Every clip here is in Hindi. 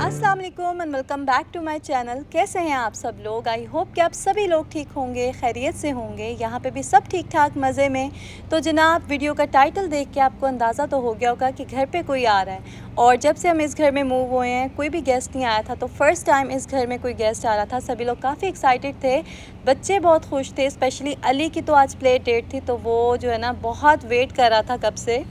अस्सलाम वालेकुम and welcome back to my channel. कैसे हैं आप सब लोग? आई होप कि आप सभी लोग ठीक होंगे, खैरियत से होंगे। यहाँ पे भी सब ठीक ठाक मज़े में। तो जनाब, वीडियो का टाइटल देख के आपको अंदाज़ा तो हो गया होगा कि घर पे कोई आ रहा है। और जब से हम इस घर में मूव हुए हैं कोई भी गेस्ट नहीं आया था। तो फ़र्स्ट टाइम इस घर में कोई गेस्ट आ रहा था। सभी लोग काफ़ी एक्साइटेड थे, बच्चे बहुत खुश थे। स्पेशली अली की तो आज प्ले डेट थी, तो वो जो है ना बहुत वेट कर रहा था कब से।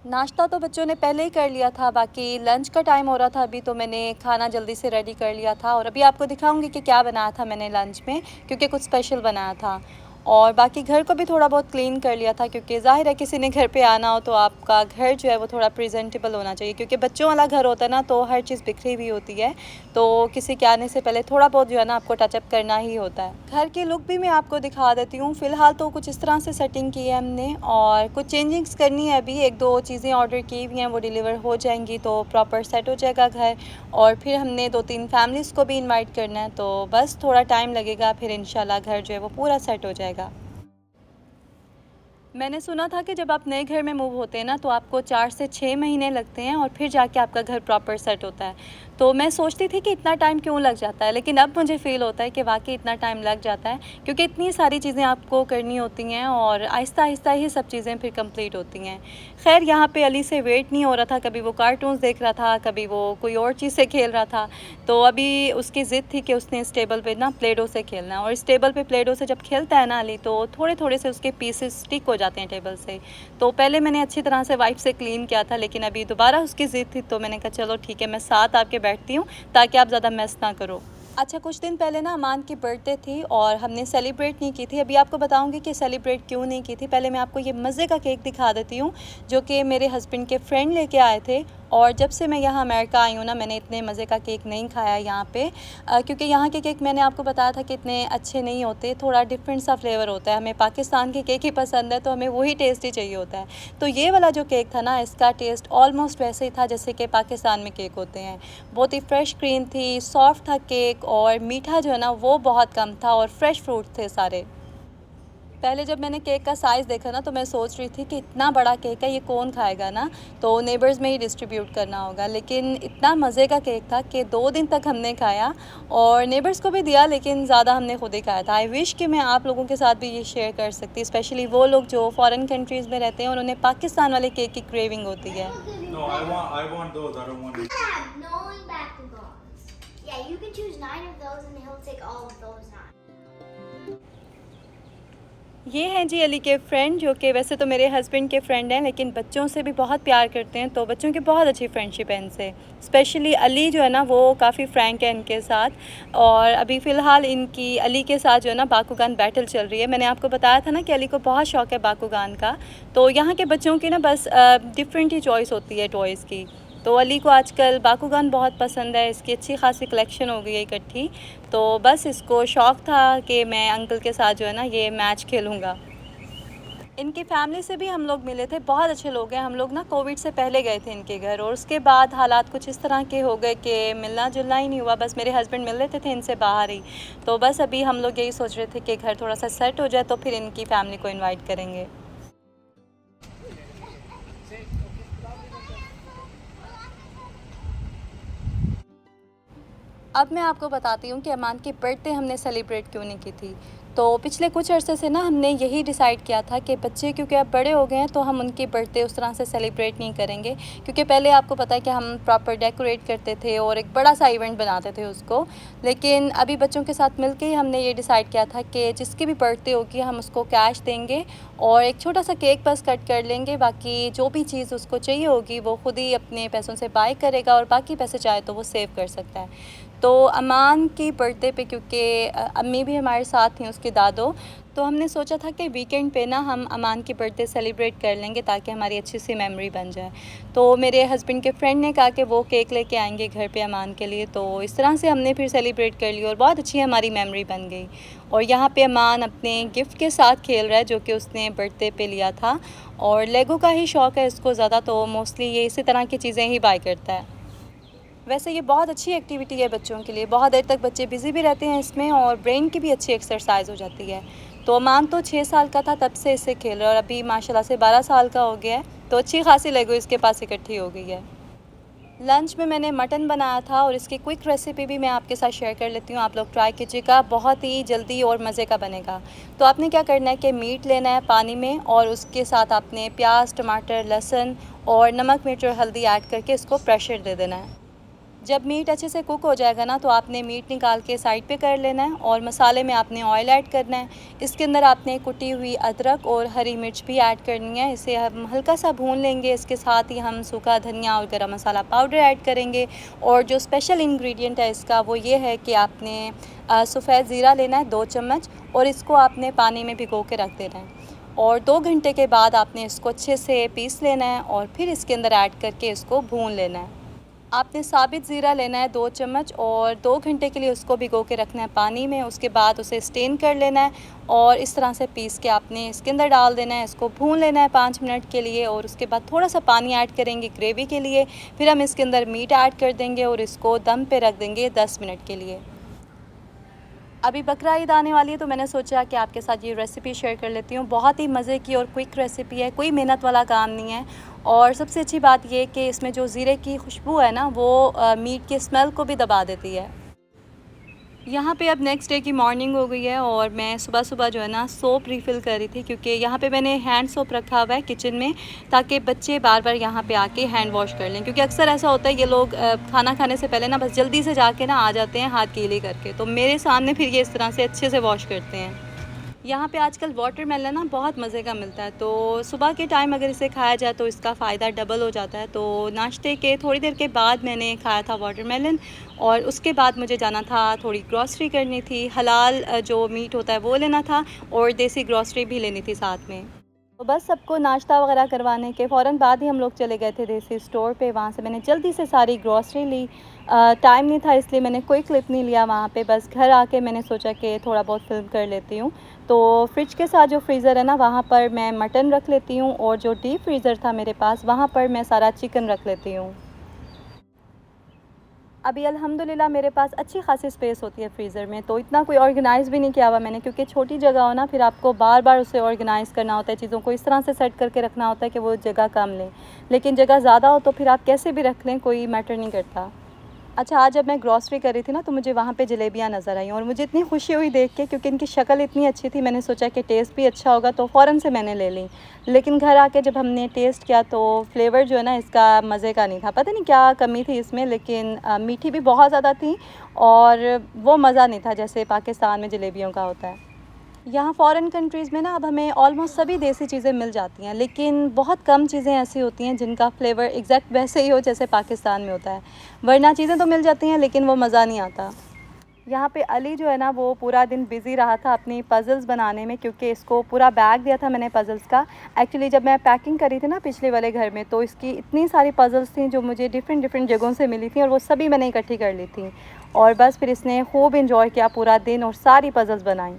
नाश्ता तो बच्चों ने पहले ही कर लिया था, बाकी लंच का टाइम हो रहा था अभी, तो मैंने खाना जल्दी से रेडी कर लिया था। और अभी आपको दिखाऊंगी कि क्या बनाया था मैंने लंच में, क्योंकि कुछ स्पेशल बनाया था। और बाकी घर को भी थोड़ा बहुत क्लीन कर लिया था, क्योंकि ज़ाहिर है किसी ने घर पे आना हो तो आपका घर जो है वो थोड़ा प्रेजेंटेबल होना चाहिए, क्योंकि बच्चों वाला घर होता है ना तो हर चीज़ बिखरी हुई होती है। तो किसी के आने से पहले थोड़ा बहुत जो है ना आपको टचअप करना ही होता है। घर की लुक भी मैं आपको दिखा देती हूँ। फ़िलहाल तो कुछ इस तरह से सेटिंग की है हमने, और कुछ चेंजिंग्स करनी है अभी। एक दो चीज़ें ऑर्डर की हुई हैं, वो डिलीवर हो जाएंगी तो प्रॉपर सेट हो जाएगा घर। और फिर हमने 2-3 फैमिलीज़ को भी इनवाइट करना है, तो बस थोड़ा टाइम लगेगा, फिर इंशाल्लाह घर जो है वो पूरा सेट हो जाएगा। मैंने सुना था कि जब आप नए घर में मूव होते हैं ना तो आपको 4 से 6 महीने लगते हैं, और फिर जाके आपका घर प्रॉपर सेट होता है। तो मैं सोचती थी कि इतना टाइम क्यों लग जाता है, लेकिन अब मुझे फ़ील होता है कि वाकई इतना टाइम लग जाता है, क्योंकि इतनी सारी चीज़ें आपको करनी होती हैं और आहिस्ता आहिस्ता ही सब चीज़ें फिर कंप्लीट होती हैं। खैर, यहाँ पे अली से वेट नहीं हो रहा था, कभी वो कार्टून्स देख रहा था, कभी वो कोई और चीज़ से खेल रहा था। तो अभी उसकी ज़िद थी कि उसने इस टेबल पे ना प्ले डो से खेलना है, और इस टेबल पे प्ले डो से जब खेलता है ना अली, तो थोड़े थोड़े से उसके पीसेस स्टिक हो जाते हैं टेबल से। तो पहले मैंने अच्छी तरह से वाइप से क्लीन किया था, लेकिन अभी दोबारा उसकी ज़िद थी, तो मैंने कहा चलो ठीक है, मैं साथ आके बैठती हूँ ताकि आप ज़्यादा मिस ना करो। अच्छा, कुछ दिन पहले ना अमान की बर्थडे थी और हमने सेलिब्रेट नहीं की थी। अभी आपको बताऊंगी कि सेलिब्रेट क्यों नहीं की थी। पहले मैं आपको ये मज़े का केक दिखा देती हूँ, जो कि मेरे हस्बैंड के फ्रेंड लेके आए थे। और जब से मैं यहाँ अमेरिका आई हूँ ना, मैंने इतने मज़े का केक नहीं खाया यहाँ पे, क्योंकि यहाँ के केक मैंने आपको बताया था कि इतने अच्छे नहीं होते, थोड़ा डिफरेंट सा फ्लेवर होता है। हमें पाकिस्तान के केक ही पसंद है, तो हमें वही टेस्टी चाहिए होता है। तो ये वाला जो केक था ना, इसका टेस्ट ऑलमोस्ट वैसे ही था जैसे कि पाकिस्तान में केक होते हैं। बहुत ही फ्रेश क्रीम थी, सॉफ्ट था केक, और मीठा जो है ना वो बहुत कम था, और फ्रेश फ्रूट थे सारे। पहले जब मैंने केक का साइज़ देखा ना तो मैं सोच रही थी कि इतना बड़ा केक है, ये कौन खाएगा ना, तो नेबर्स में ही डिस्ट्रीब्यूट करना होगा। लेकिन इतना मज़े का केक था कि 2 दिन तक हमने खाया, और नेबर्स को भी दिया, लेकिन ज़्यादा हमने खुद ही खाया था। आई विश कि मैं आप लोगों के साथ भी ये शेयर कर सकती, स्पेशली वो लोग जो फ़ॉरेन कंट्रीज़ में रहते हैं और उन्हें पाकिस्तान वाले केक की क्रेविंग होती है। No, I want those. I don't want these. Dad, no bakugan. Yeah, you can choose 9 of those and he'll take all of those 9. ये हैं जी अली के फ्रेंड, जो कि वैसे तो मेरे हस्बैंड के फ्रेंड हैं, लेकिन बच्चों से भी बहुत प्यार करते हैं, तो बच्चों की बहुत अच्छी फ्रेंडशिप है इनसे। स्पेशली अली जो है ना वो काफ़ी फ्रैंक है इनके साथ। और अभी फ़िलहाल इनकी अली के साथ जो है ना बाकुगान बैटल चल रही है। मैंने आपको बताया था ना कि अली को बहुत शौक़ है बाकुगान का। तो यहाँ के बच्चों की ना बस डिफरेंट ही चॉइस होती है टॉयज़ की। तो अली को आजकल बाकुगान बहुत पसंद है, इसकी अच्छी खासी कलेक्शन हो गई है इकट्ठी। तो बस इसको शौक़ था कि मैं अंकल के साथ जो है ना ये मैच खेलूँगा। इनकी फैमिली से भी हम लोग मिले थे, बहुत अच्छे लोग हैं। हम लोग ना कोविड से पहले गए थे इनके घर, और उसके बाद हालात कुछ इस तरह के हो गए कि मिलना जुलना ही नहीं हुआ। बस मेरे हस्बैंड मिल लेते थे इनसे बाहर ही। तो बस अभी हम लोग यही सोच रहे थे कि घर थोड़ा सा सेट हो जाए तो फिर इनकी फैमिली को इन्वाइट करेंगे। अब मैं आपको बताती हूँ कि अमान की बर्थडे हमने सेलिब्रेट क्यों नहीं की थी। तो पिछले कुछ अरसे से ना हमने यही डिसाइड किया था कि बच्चे क्योंकि अब बड़े हो गए हैं तो हम उनकी बर्थडे उस तरह से सेलिब्रेट नहीं करेंगे, क्योंकि पहले आपको पता है कि हम प्रॉपर डेकोरेट करते थे और एक बड़ा सा इवेंट बनाते थे उसको। लेकिन अभी बच्चों के साथ मिलके ही हमने ये डिसाइड किया था कि जिसकी भी बर्थडे होगी हम उसको कैश देंगे, और एक छोटा सा केक बस कट कर लेंगे। बाकी जो भी चीज़ उसको चाहिए होगी वो खुद ही अपने पैसों से बाय करेगा, और बाकी पैसे चाहे तो वो सेव कर सकता है। तो अमान की बर्थडे पे क्योंकि अम्मी भी हमारे साथ थी, उसकी दादो, तो हमने सोचा था कि वीकेंड पे ना हम अमान की बर्थडे सेलिब्रेट कर लेंगे ताकि हमारी अच्छी सी मेमोरी बन जाए। तो मेरे हस्बैंड के फ्रेंड ने कहा कि वो केक लेके आएंगे घर पे अमान के लिए, तो इस तरह से हमने फिर सेलिब्रेट कर लिया और बहुत अच्छी हमारी मेमोरी बन गई। और यहाँ पे अमान अपने गिफ्ट के साथ खेल रहा है जो कि उसने बर्थडे पे लिया था, और लेगो का ही शौक़ है इसको ज़्यादा, तो मोस्टली ये इसी तरह की चीज़ें ही बाय करता है। वैसे ये बहुत अच्छी एक्टिविटी है बच्चों के लिए, बहुत देर तक बच्चे बिज़ी भी रहते हैं इसमें और ब्रेन की भी अच्छी एक्सरसाइज हो जाती है। तो अमान तो 6 साल का था तब से इसे खेल रहा है और अभी माशाल्लाह से 12 साल का हो गया है, तो अच्छी खासी लेगो इसके पास इकट्ठी हो गई है। लंच में मैंने मटन बनाया था और इसकी क्विक रेसिपी भी मैं आपके साथ शेयर कर लेती हूँ, आप लोग ट्राई कीजिएगा, बहुत ही जल्दी और मज़े का बनेगा। तो आपने क्या करना है कि मीट लेना है पानी में और उसके साथ आपने प्याज, टमाटर, लहसुन और नमक, मिर्च और हल्दी ऐड करके इसको प्रेशर दे देना है। जब मीट अच्छे से कुक हो जाएगा ना, तो आपने मीट निकाल के साइड पे कर लेना है और मसाले में आपने ऑयल ऐड करना है। इसके अंदर आपने कुटी हुई अदरक और हरी मिर्च भी ऐड करनी है, इसे हम हल्का सा भून लेंगे। इसके साथ ही हम सूखा धनिया और गरम मसाला पाउडर ऐड करेंगे और जो स्पेशल इंग्रेडिएंट है इसका वो ये है कि आपने सफ़ेद ज़ीरा लेना है 2 चम्मच और इसको आपने पानी में भिगो के रख देना है और 2 घंटे के बाद आपने इसको अच्छे से पीस लेना है और फिर इसके अंदर ऐड करके इसको भून लेना है। आपने साबित ज़ीरा लेना है 2 चम्मच और 2 घंटे के लिए उसको भिगो के रखना है पानी में। उसके बाद उसे स्टेन कर लेना है और इस तरह से पीस के आपने इसके अंदर डाल देना है। इसको भून लेना है 5 मिनट के लिए और उसके बाद थोड़ा सा पानी ऐड करेंगे ग्रेवी के लिए। फिर हम इसके अंदर मीट ऐड कर देंगे और इसको दम पे रख देंगे 10 मिनट के लिए। अभी बकरा ईद आने वाली है तो मैंने सोचा कि आपके साथ ये रेसिपी शेयर कर लेती हूँ। बहुत ही मज़े की और क्विक रेसिपी है, कोई मेहनत वाला काम नहीं है और सबसे अच्छी बात ये कि इसमें जो ज़ीरे की खुशबू है ना, वो मीट की स्मेल को भी दबा देती है। यहाँ पे अब नेक्स्ट डे की मॉर्निंग हो गई है और मैं सुबह सुबह जो है ना सोप रिफ़िल कर रही थी, क्योंकि यहाँ पे मैंने हैंड सोप रखा हुआ है किचन में, ताकि बच्चे बार बार यहाँ पे आके हैंड वॉश कर लें। क्योंकि अक्सर ऐसा होता है ये लोग खाना खाने से पहले ना बस जल्दी से जाके ना आ जाते हैं हाथ गीले करके, तो मेरे सामने फिर ये इस तरह से अच्छे से वॉश करते हैं। यहाँ पे आजकल वाटरमेलन ना बहुत मज़े का मिलता है, तो सुबह के टाइम अगर इसे खाया जाए तो इसका फ़ायदा डबल हो जाता है। तो नाश्ते के थोड़ी देर के बाद मैंने खाया था वाटरमेलन और उसके बाद मुझे जाना था, थोड़ी ग्रॉसरी करनी थी, हलाल जो मीट होता है वो लेना था और देसी ग्रॉसरी भी लेनी थी साथ में। तो बस सबको नाश्ता वगैरह करवाने के फ़ौरन बाद ही हम लोग चले गए थे देसी स्टोर पे। वहाँ से मैंने जल्दी से सारी ग्रॉसरी ली। टाइम नहीं था इसलिए मैंने कोई क्लिप नहीं लिया वहाँ पे, बस घर आके मैंने सोचा कि थोड़ा बहुत फ़िल्म कर लेती हूँ। तो फ्रिज के साथ जो फ्रीज़र है ना, वहाँ पर मैं मटन रख लेती हूँ और जो डीप फ्रीज़र था मेरे पास वहाँ पर मैं सारा चिकन रख लेती हूँ। अभी अल्हम्दुलिल्लाह मेरे पास अच्छी खासी स्पेस होती है फ्रीज़र में, तो इतना कोई ऑर्गेनाइज़ भी नहीं किया हुआ मैंने, क्योंकि छोटी जगह हो ना, फिर आपको बार बार उसे ऑर्गेनाइज़ करना होता है, चीज़ों को इस तरह से सेट करके रखना होता है कि वो जगह कम लें। लेकिन जगह ज़्यादा हो तो फिर आप कैसे भी रख लें, कोई मैटर नहीं करता। अच्छा, आज जब मैं ग्रॉसरी कर रही थी ना, तो मुझे वहाँ पे जलेबियाँ नज़र आई और मुझे इतनी खुशी हुई देख के, क्योंकि इनकी शक्ल इतनी अच्छी थी। मैंने सोचा कि टेस्ट भी अच्छा होगा तो फ़ौरन से मैंने ले ली। लेकिन घर आके जब हमने टेस्ट किया तो फ्लेवर जो है ना इसका मज़े का नहीं था। पता नहीं क्या कमी थी इसमें, लेकिन मीठी भी बहुत ज़्यादा थी और वो मज़ा नहीं था जैसे पाकिस्तान में जलेबियों का होता है। यहाँ फ़ॉरेन कंट्रीज़ में ना अब हमें ऑलमोस्ट सभी देसी चीज़ें मिल जाती हैं, लेकिन बहुत कम चीज़ें ऐसी होती हैं जिनका फ्लेवर एग्जैक्ट वैसे ही हो जैसे पाकिस्तान में होता है। वरना चीज़ें तो मिल जाती हैं लेकिन वो मज़ा नहीं आता। यहाँ पे अली जो है ना, वो पूरा दिन बिज़ी रहा था अपनी पज़ल्स बनाने में, क्योंकि इसको पूरा बैग दिया था मैंने पज़ल्स का। एक्चुअली जब मैं पैकिंग करी थी ना पिछले वाले घर में, तो इसकी इतनी सारी पज़ल्स थी जो मुझे डिफरेंट डिफरेंट जगहों से मिली थी और वो सभी मैंने इकट्ठी कर ली थी और बस फिर इसने खूब इंजॉय किया पूरा दिन और सारी पज़ल्स बनाई।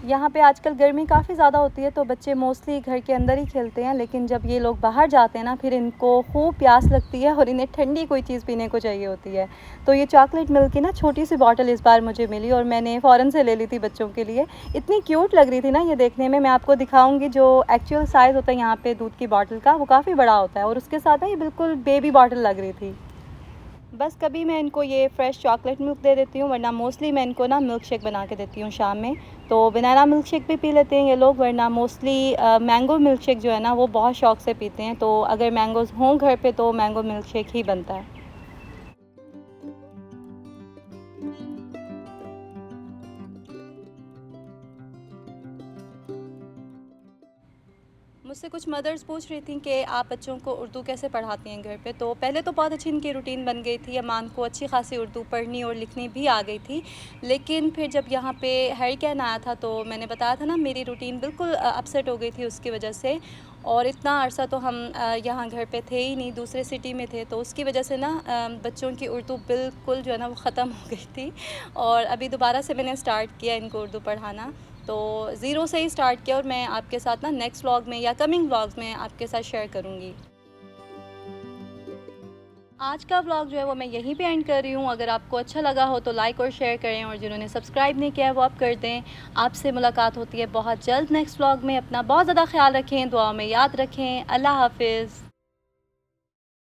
यहाँ पे आजकल गर्मी काफ़ी ज़्यादा होती है तो बच्चे मोस्टली घर के अंदर ही खेलते हैं, लेकिन जब ये लोग बाहर जाते हैं ना, फिर इनको खूब प्यास लगती है और इन्हें ठंडी कोई चीज़ पीने को चाहिए होती है। तो ये चॉकलेट मिल्क की ना छोटी सी बॉटल इस बार मुझे मिली और मैंने फ़ौरन से ले ली थी बच्चों के लिए। इतनी क्यूट लग रही थी ना ये देखने में। मैं आपको दिखाऊँगी जो एक्चुअल साइज़ होता है यहाँ पर दूध की बॉटल का, वो काफ़ी बड़ा होता है और उसके साथ ना ये बिल्कुल बेबी बॉटल लग रही थी। बस कभी मैं इनको ये फ्रेश चॉकलेट मिल्क दे देती हूँ, वरना मोस्टली मैं इनको ना मिल्क शेक बना के देती हूँ शाम में। तो बनाना मिल्क शेक भी पी लेते हैं ये लोग, वरना मोस्टली मैंगो मिल्क शेक जो है ना वो बहुत शौक़ से पीते हैं। तो अगर मैंगोज़ हों घर पे तो मैंगो मिल्क शेक ही बनता है। मुझसे कुछ मदर्स पूछ रही थी कि आप बच्चों को उर्दू कैसे पढ़ाती हैं घर पे। तो पहले तो बहुत अच्छी इनकी रूटीन बन गई थी, अमान को अच्छी खासी उर्दू पढ़नी और लिखनी भी आ गई थी। लेकिन फिर जब यहाँ पे हरिकेन आया था तो मैंने बताया था ना, मेरी रूटीन बिल्कुल अपसेट हो गई थी उसकी वजह से। और इतना अरसा तो हम यहाँ घर पे थे ही नहीं, दूसरे सिटी में थे, तो उसकी वजह से ना बच्चों की उर्दू बिल्कुल जो है ना वो ख़त्म हो गई थी। और अभी दोबारा से मैंने स्टार्ट किया इनको उर्दू पढ़ाना, तो ज़ीरो से ही स्टार्ट किया और मैं आपके साथ ना नेक्स्ट व्लॉग में या कमिंग व्लॉग्स में आपके साथ शेयर करूँगी। आज का व्लॉग जो है वो मैं यहीं पे एंड कर रही हूँ। अगर आपको अच्छा लगा हो तो लाइक और शेयर करें, और जिन्होंने सब्सक्राइब नहीं किया है वो आप कर दें। आपसे मुलाकात होती है बहुत जल्द नेक्स्ट व्लॉग में। अपना बहुत ज़्यादा ख्याल रखें, दुआ में याद रखें। अल्लाह हाफिज़।